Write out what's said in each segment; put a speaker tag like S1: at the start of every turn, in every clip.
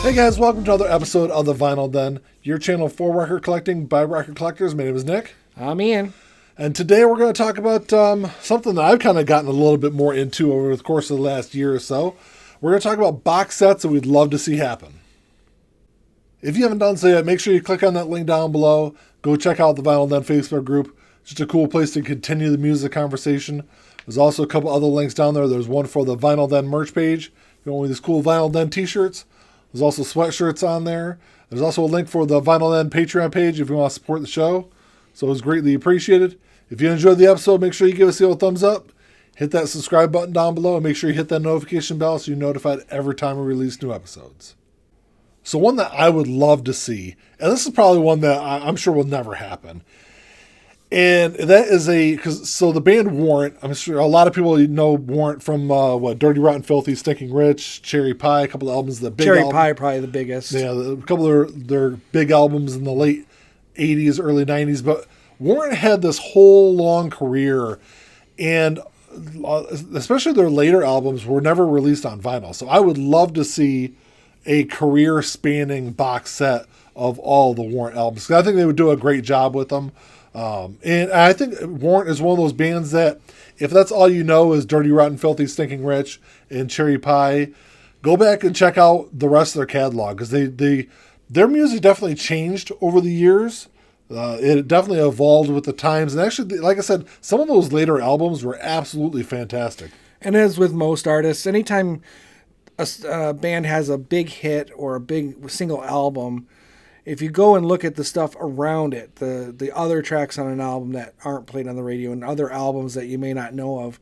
S1: Hey guys, welcome to another episode of The Vinyl Den, your channel for record collecting by record collectors. My name is Nick.
S2: I'm Ian.
S1: And today we're going to talk about something that I've kind of gotten a little bit more into over the course of the last year or so. We're going to talk about box sets that we'd love to see happen. If you haven't done so yet, make sure you click on that link down below. Go check out the Vinyl Den Facebook group. It's just a cool place to continue the music conversation. There's also a couple other links down there. There's one for the Vinyl Den merch page. If you want these cool Vinyl Den t-shirts. There's also sweatshirts on there. There's also a link for the Vinyl Den Patreon page if you want to support the show. So it's greatly appreciated. If you enjoyed the episode, make sure you give us the old thumbs up. Hit that subscribe button down below and make sure you hit that notification bell so you're notified every time we release new episodes. So one that I would love to see, and this is probably one that I'm sure will never happen, and that is so the band Warrant, I'm sure a lot of people know Warrant from Dirty Rotten Filthy, Stinking Rich, Cherry Pie, a couple of albums, the big
S2: Cherry
S1: album.
S2: Pie probably the biggest.
S1: Yeah, a couple of their big albums in the late 80s, early 90s, but Warrant had this whole long career, and especially their later albums were never released on vinyl. So I would love to see a career-spanning box set of all the Warrant albums, because I think they would do a great job with them. And I think Warrant is one of those bands that, if that's all you know is Dirty Rotten Filthy, Stinking Rich, and Cherry Pie, go back and check out the rest of their catalog, because their music definitely changed over the years. It definitely evolved with the times. And actually, like I said, some of those later albums were absolutely fantastic.
S2: And as with most artists, anytime a band has a big hit or a big single album, if you go and look at the stuff around it, the other tracks on an album that aren't played on the radio and other albums that you may not know of,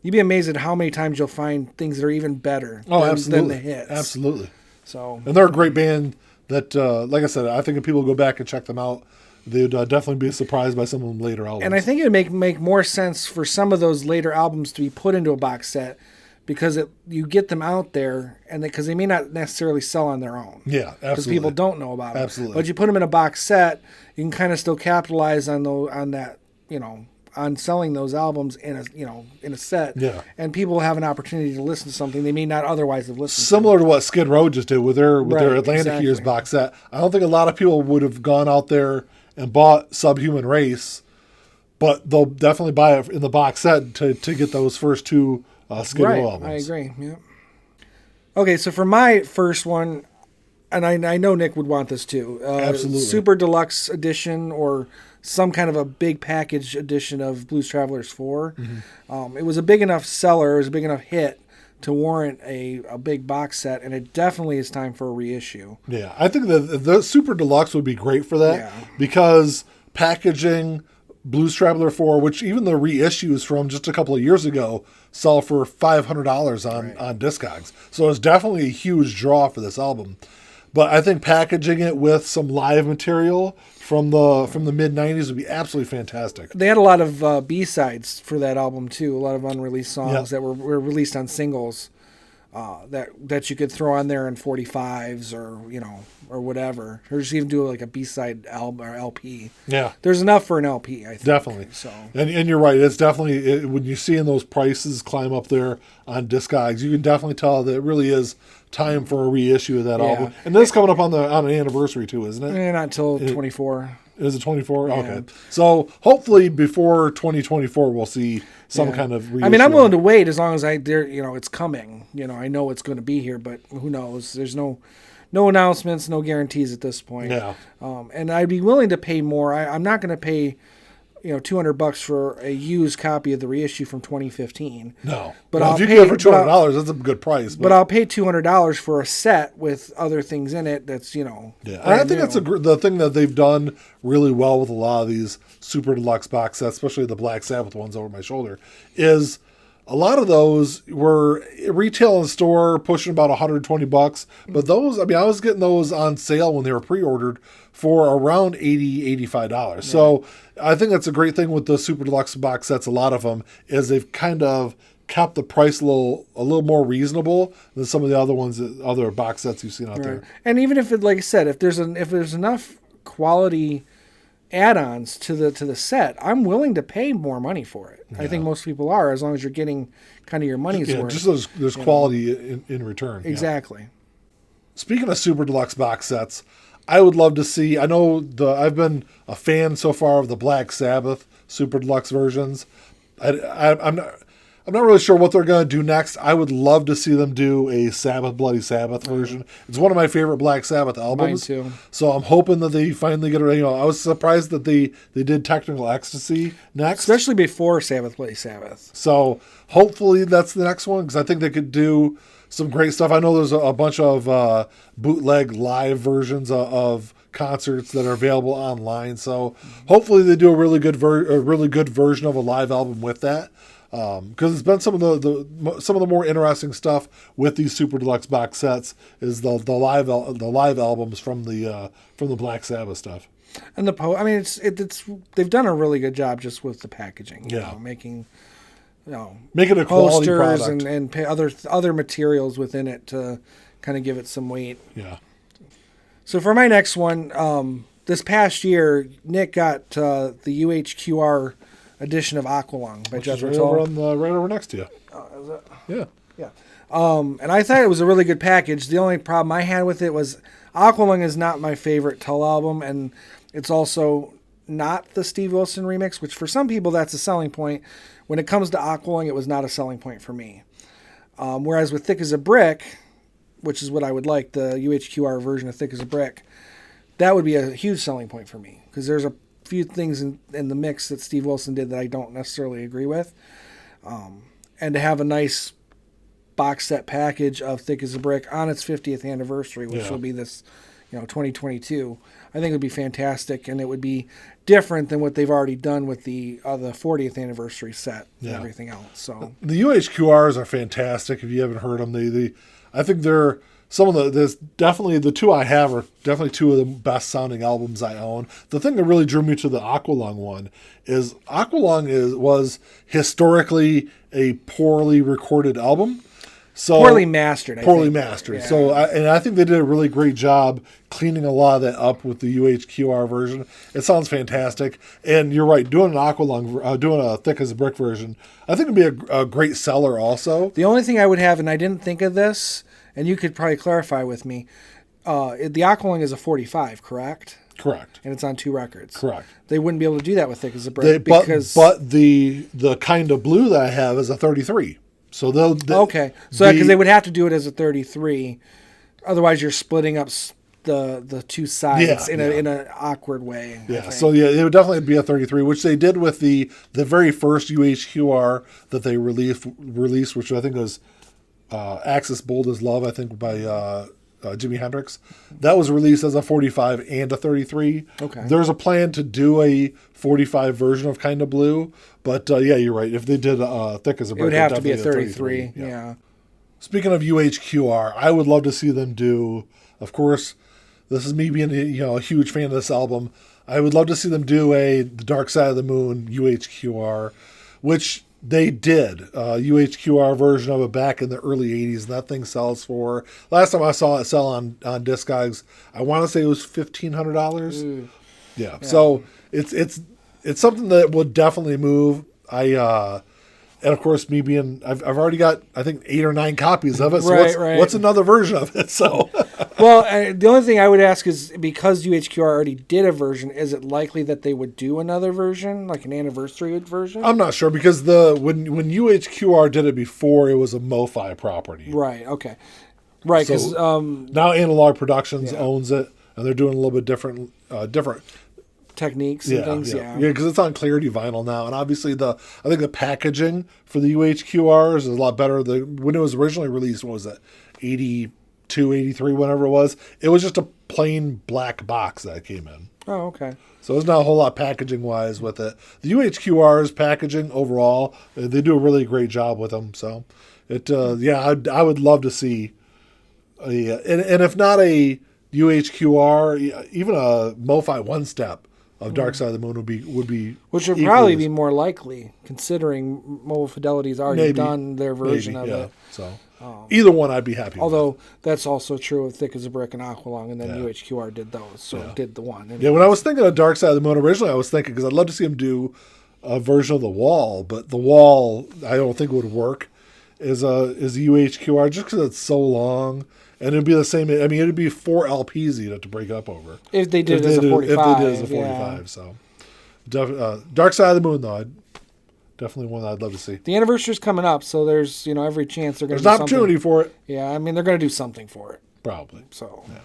S2: you'd be amazed at how many times you'll find things that are even better than the hits.
S1: Absolutely.
S2: So,
S1: and they're a great band that, like I said, I think if people go back and check them out, they would definitely be surprised by some of them later albums.
S2: And I think it would make more sense for some of those later albums to be put into a box set, because you get them out there, and because they may not necessarily sell on their own.
S1: Yeah, absolutely.
S2: Because people don't know about them.
S1: Absolutely.
S2: But you put them in a box set, you can kind of still capitalize on that, on selling those albums in a set.
S1: Yeah.
S2: And people have an opportunity to listen to something they may not otherwise have listened to.
S1: Similar to what Skid Row just did with their Atlantic Years box set. I don't think a lot of people would have gone out there and bought Subhuman Race, but they'll definitely buy it in the box set to get those first two Skid Row albums.
S2: I agree. Yeah. Okay, so for my first one, and I know Nick would want this too.
S1: Absolutely.
S2: Super Deluxe Edition or some kind of a big package edition of Blues Travelers 4. Mm-hmm. It was a big enough seller, it was a big enough hit to warrant a big box set, and it definitely is time for a reissue.
S1: Yeah, I think the Super Deluxe would be great for that, because packaging Blues Traveler 4, which even the reissues from just a couple of years ago sell for $500 on Discogs. So it's definitely a huge draw for this album. But I think packaging it with some live material from the mid-90s would be absolutely fantastic.
S2: They had a lot of B-sides for that album, too. A lot of unreleased songs that were released on singles that you could throw on there in 45s or whatever. Or just even do like a B-side album or LP. Yeah. There's enough for an LP, I think.
S1: Definitely.
S2: So.
S1: And you're right. It's definitely, when you're seeing those prices climb up there on Discogs, you can definitely tell that it really is time for a reissue of that album. And this is coming up on an anniversary too, isn't it?
S2: Not until 24.
S1: Is it 24? Yeah. Okay. So hopefully before 2024 we'll see some kind of reissue.
S2: I mean, I'm willing to wait as long as it's coming. I know it's going to be here, but who knows? There's no announcements, no guarantees at this point. Yeah. And I'd be willing to pay more. I'm not going to pay $200 for a used copy of the reissue from 2015.
S1: No, but if you can get it for $200, that's a good price.
S2: But I'll pay $200 for a set with other things in it. That's
S1: Yeah, and I think that's the thing that they've done really well with a lot of these Super Deluxe box sets, especially the Black Sabbath ones over my shoulder, is a lot of those were retail in the store pushing about $120. But those, I was getting those on sale when they were pre-ordered for around $80, $85. Right. So I think that's a great thing with the Super Deluxe box sets. A lot of them is they've kind of kept the price a little more reasonable than some of the other box sets you've seen out there.
S2: And even if like I said, if there's enough quality add-ons to the set, I'm willing to pay more money for it. Yeah. I think most people are, as long as you're getting kind of your money's worth.
S1: Just there's quality in return.
S2: Exactly.
S1: Speaking of Super Deluxe box sets, I would love to see. I've been a fan so far of the Black Sabbath Super Deluxe versions. I'm not really sure what they're going to do next. I would love to see them do a Sabbath Bloody Sabbath version. It's one of my favorite Black Sabbath albums.
S2: Mine too.
S1: So I'm hoping that they finally get it. I was surprised that they did Technical Ecstasy next,
S2: Especially before Sabbath Bloody Sabbath.
S1: so hopefully that's the next one, because I think they could do some great stuff. I know there's a bunch of bootleg live versions of concerts that are available online. So hopefully they do a really good version of a live album with that. Because it's been some of the more interesting stuff with these Super Deluxe box sets is the live albums from the Black Sabbath stuff.
S2: And it's they've done a really good job just with the packaging. Making
S1: Make it a quality
S2: posters
S1: product
S2: and other materials within it to kind of give it some weight.
S1: Yeah.
S2: So for my next one, this past year, Nick got the UHQR edition of Aqualung by Jethro.
S1: Right over next to you.
S2: Is it?
S1: Yeah.
S2: Yeah. And I thought it was a really good package. The only problem I had with it was Aqualung is not my favorite Tull album, and it's also not the Steve Wilson remix, which for some people that's a selling point. When it comes to Aqualung, it was not a selling point for me. Whereas with Thick as a Brick, which is what I would like, the UHQR version of Thick as a Brick, that would be a huge selling point for me, because there's a few things in the mix that Steve Wilson did that I don't necessarily agree with. And to have a nice box set package of Thick as a Brick on its 50th anniversary, which will be this 2022, I think it would be fantastic, and it would be different than what they've already done with the 40th anniversary set and everything else. So
S1: the UHQRs are fantastic. If you haven't heard them, I think they're there's definitely the two I have are definitely two of the best sounding albums I own. The thing that really drew me to the Aqualung one is Aqualung was historically a poorly recorded album. So
S2: poorly mastered.
S1: Yeah. So I think they did a really great job cleaning a lot of that up with the UHQR version. It sounds fantastic. And you're right, doing an Aqualung, doing a Thick as a Brick version, I think would be a great seller also.
S2: The only thing I would have, and I didn't think of this, and you could probably clarify with me, the Aqualung is a 45, correct?
S1: Correct.
S2: And it's on 2 records.
S1: Correct.
S2: They wouldn't be able to do that with Thick as a Brick
S1: but the kind of blue that I have is a 33. So
S2: okay. So because they would have to do it as a 33, otherwise you're splitting up the two sides in an awkward way.
S1: Yeah. So it would definitely be a 33, which they did with the very first UHQR that they released, which I think was Axis Bold as Love, I think by Jimi Hendrix. That was released as a 45 and a 33.
S2: Okay.
S1: There's a plan to do a 45 version of Kinda Blue, but you're right. If they did Thick as a Brick,
S2: it would have to be a 33. Yeah.
S1: Speaking of UHQR, I would love to see them do, of course, this is me being a huge fan of this album, I would love to see them do The Dark Side of the Moon UHQR, which they did a UHQR version of it back in the early 80s, and that thing sells for, last time I saw it sell on Discogs, I want to say it was $1,500. Yeah. So it's something that would definitely move. And of course, me being, I've already got, I think, 8 or 9 copies of it. So what's another version of it? So,
S2: well, the only thing I would ask is, because UHQR already did a version, is it likely that they would do another version, like an anniversary version?
S1: I'm not sure, because when UHQR did it before, it was a MoFi property.
S2: Right. Okay. Right. Because
S1: now Analog Productions owns it, and they're doing a little bit different
S2: techniques and things.
S1: Yeah, because it's on Clarity vinyl now, and obviously I think the packaging for the UHQRs is a lot better. When it was originally released, what was it, 82, 83, whenever it was just a plain black box that came in.
S2: Oh, okay.
S1: So there's not a whole lot packaging wise with it. The UHQR's packaging overall, they do a really great job with them. So I would love to see and if not a UHQR, even a MoFi one step of Dark Side of the Moon would be
S2: which would probably be more likely, considering Mobile Fidelity's already done their version of it.
S1: So either one I'd be happy
S2: although
S1: with.
S2: That's also true of Thick as a Brick and Aqualung, and then UHQR did those, so did the one.
S1: Anyways. Yeah, when I was thinking of Dark Side of the Moon originally, I was thinking, because I'd love to see him do a version of The Wall, but The Wall I don't think would work is a UHQR just because it's so long, and it'd be the same. I mean, it'd be 4 LPs you'd have to break up over
S2: if they did it as a 45.
S1: If they did it as a 45, so Dark Side of the Moon though, definitely one that I'd love to see.
S2: The anniversary's coming up, so there's every chance they're going to.
S1: There's an opportunity for it.
S2: Yeah, I mean they're going to do something for it.
S1: Probably.
S2: So.
S1: Yeah.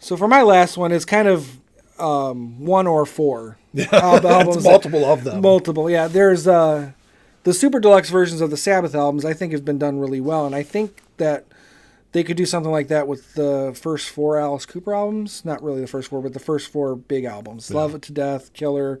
S2: So for my last one, it's kind of 1 or 4.
S1: Yeah, it's multiple of them.
S2: Multiple, yeah. There's the super deluxe versions of the Sabbath albums. I think have been done really well, and I think that they could do something like that with the first 4 Alice Cooper albums. Not really the first 4, but the first 4 big albums:
S1: Yeah.
S2: Love It to Death, Killer,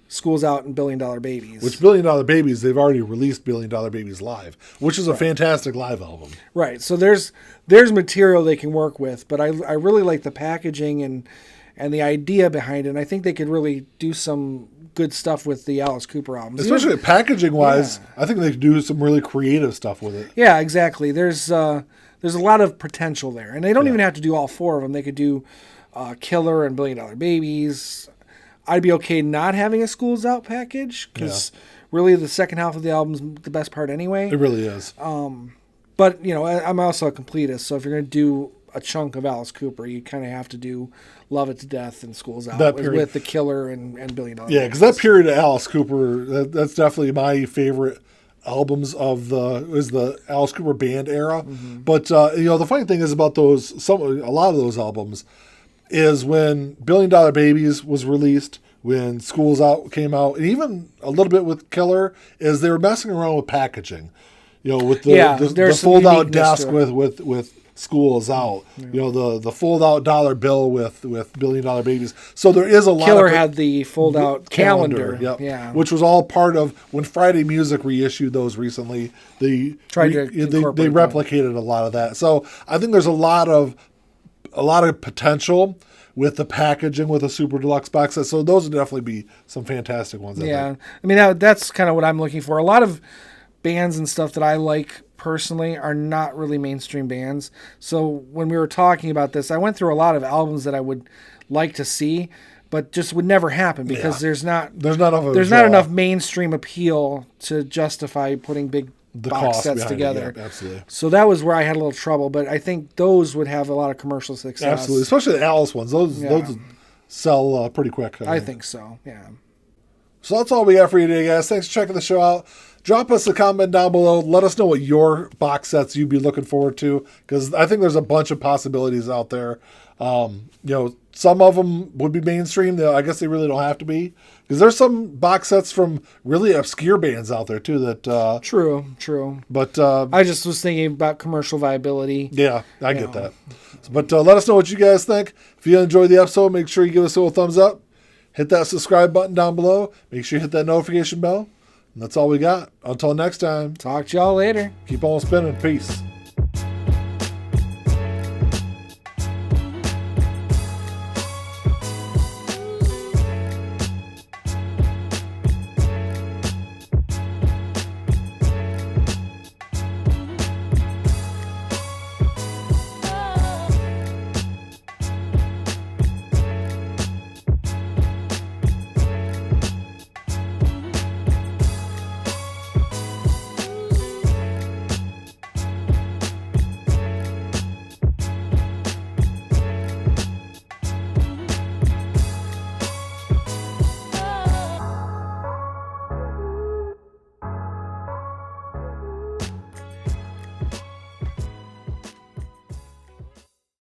S2: School's Out, and $1 Billion Babies.
S1: Which $1 Billion Babies, they've already released $1 Billion Babies live, which is a fantastic live album.
S2: Right. So there's material they can work with, but I really like the packaging and the idea behind it. And I think they could really do some good stuff with the Alice Cooper albums.
S1: Especially packaging wise, yeah. I think they could do some really creative stuff with it.
S2: Yeah, exactly. There's a lot of potential there. And they don't even have to do all 4 of them. They could do Killer and $1 Billion Babies. I'd be okay not having a School's Out package because really the second half of the album's the best part anyway.
S1: It really is.
S2: But, I'm also a completist, so if you're going to do a chunk of Alice Cooper, you kind of have to do Love It to Death and School's Out with the Killer and $1 Billion.
S1: Yeah, because that period of Alice Cooper, that's definitely my favorite albums of the Alice Cooper band era. Mm-hmm. But, the funny thing is about a lot of those albums is when $1 Billion Babies was released, when School's Out came out, and even a little bit with Killer, is they were messing around with packaging. With the fold-out desk with School's Out. Yeah. The fold-out dollar bill with $1 Billion Babies. So there is a lot.
S2: Killer had the fold-out calendar.
S1: Yep.
S2: Yeah.
S1: Which was all part of when Friday Music reissued those recently. They replicated a lot of that. So I think there's a lot of potential with the packaging with a super deluxe box set. So those would definitely be some fantastic ones.
S2: I mean, that's kind of what I'm looking for. A lot of bands and stuff that I like personally are not really mainstream bands. So when we were talking about this, I went through a lot of albums that I would like to see, but just would never happen because there's not enough mainstream appeal to justify putting big box sets together.
S1: Yeah, absolutely.
S2: So that was where I had a little trouble, but I think those would have a lot of commercial success.
S1: Absolutely, especially the Alice ones. Those sell pretty quick.
S2: I think so. Yeah.
S1: So that's all we got for you today, guys. Thanks for checking the show out. Drop us a comment down below. Let us know what your box sets you'd be looking forward to, because I think there's a bunch of possibilities out there. Some of them would be mainstream. I guess they really don't have to be, because there's some box sets from really obscure bands out there too. That
S2: true.
S1: But
S2: I just was thinking about commercial viability.
S1: Yeah, I get that. But let us know what you guys think. If you enjoyed the episode, make sure you give us a little thumbs up. Hit that subscribe button down below. Make sure you hit that notification bell. And that's all we got. Until next time.
S2: Talk to y'all later.
S1: Keep on spinning. Peace.